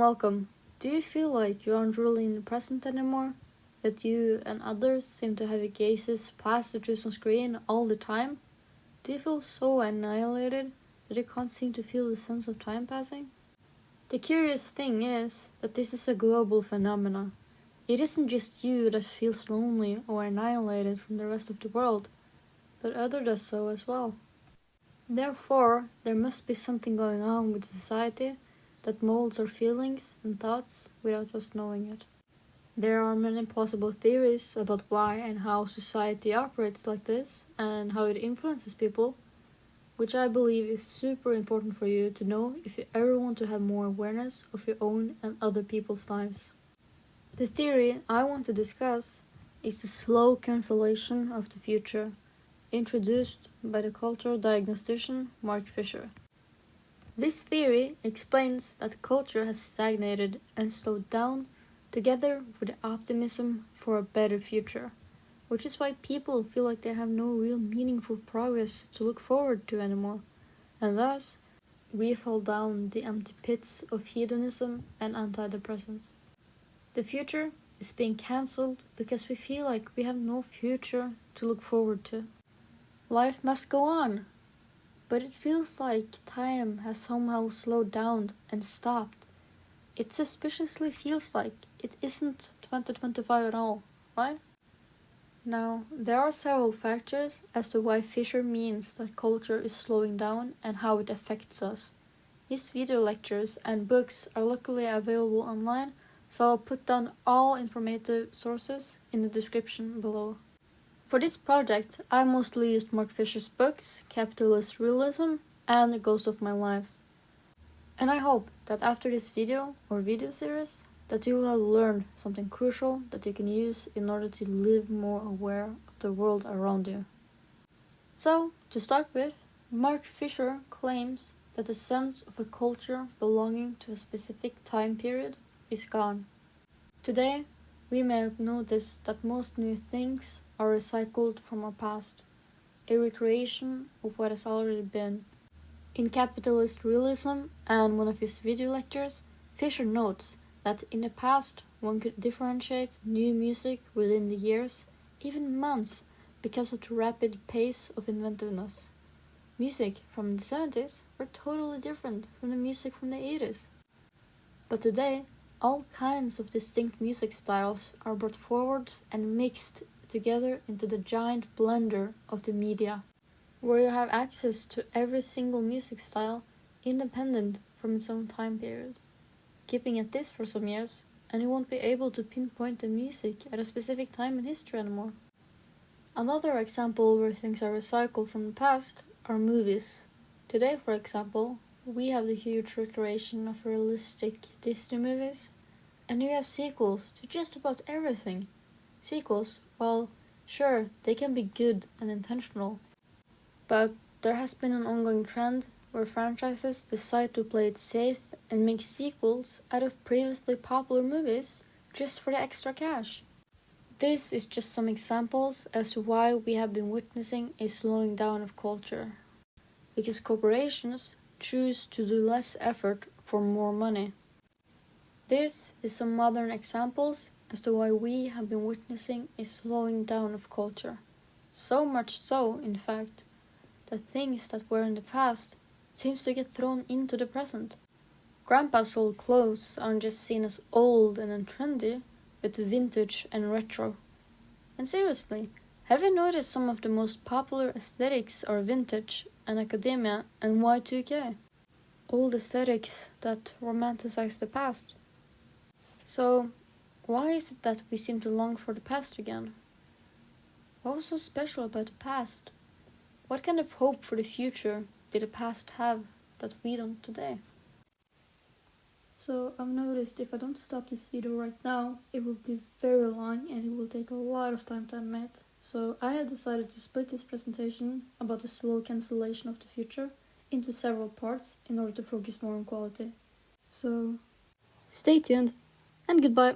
welcome. Do you feel like you aren't really in the present anymore? That you and others seem to have your gazes plastered to some screen all the time? Do you feel so annihilated that you can't seem to feel the sense of time passing? The curious thing is that this is a global phenomenon. It isn't just you that feels lonely or annihilated from the rest of the world, but others does so as well. Therefore, there must be something going on with society that molds our feelings and thoughts without us knowing it. There are many plausible theories about why and how society operates like this and how it influences people, which I believe is super important for you to know if you ever want to have more awareness of your own and other people's lives. The theory I want to discuss is the slow cancellation of the future, introduced by the cultural diagnostician Mark Fisher. This theory explains that culture has stagnated and slowed down together with the optimism for a better future, which is why people feel like they have no real meaningful progress to look forward to anymore, and thus we fall down the empty pits of hedonism and antidepressants. The future is being cancelled because we feel like we have no future to look forward to. Life must go on, but it feels like time has somehow slowed down and stopped. It suspiciously feels like it isn't 2025 at all, right? Now, there are several factors as to why Fisher means that culture is slowing down and how it affects us. His video lectures and books are luckily available online, so I'll put down all informative sources in the description below. For this project, I mostly used Mark Fisher's books, Capitalist Realism, and The Ghost of My Lives. And I hope that after this video or video series, that you will have learned something crucial that you can use in order to live more aware of the world around you. So, to start with, Mark Fisher claims that the sense of a culture belonging to a specific time period is gone. Today, we may have noticed that most new things are recycled from our past, a recreation of what has already been. In Capitalist Realism and one of his video lectures, Fisher notes that in the past one could differentiate new music within the years, even months, because of the rapid pace of inventiveness. Music from the 70s were totally different from the music from the 80s. But today, all kinds of distinct music styles are brought forward and mixed together into the giant blender of the media, where you have access to every single music style independent from its own time period. Keeping at this for some years, and you won't be able to pinpoint the music at a specific time in history anymore. Another example where things are recycled from the past are movies. Today, for example, we have the huge recreation of realistic Disney movies, and you have sequels to just about everything. Sequels, well, sure, they can be good and intentional, but there has been an ongoing trend where franchises decide to play it safe and make sequels out of previously popular movies just for the extra cash. This is just some examples as to why we have been witnessing a slowing down of culture. Because corporations choose to do less effort for more money. This is some modern examples as to why we have been witnessing a slowing down of culture. So much so, in fact, that things that were in the past seems to get thrown into the present. Grandpa's old clothes aren't just seen as old and trendy, but vintage and retro. And seriously, have you noticed some of the most popular aesthetics are vintage and academia and Y2K? Old aesthetics that romanticize the past. So, why is it that we seem to long for the past again? What was so special about the past? What kind of hope for the future did the past have that we don't today? So I've noticed if I don't stop this video right now, it will be very long and it will take a lot of time to admit. So I have decided to split this presentation about the slow cancellation of the future into several parts in order to focus more on quality. So stay tuned and goodbye.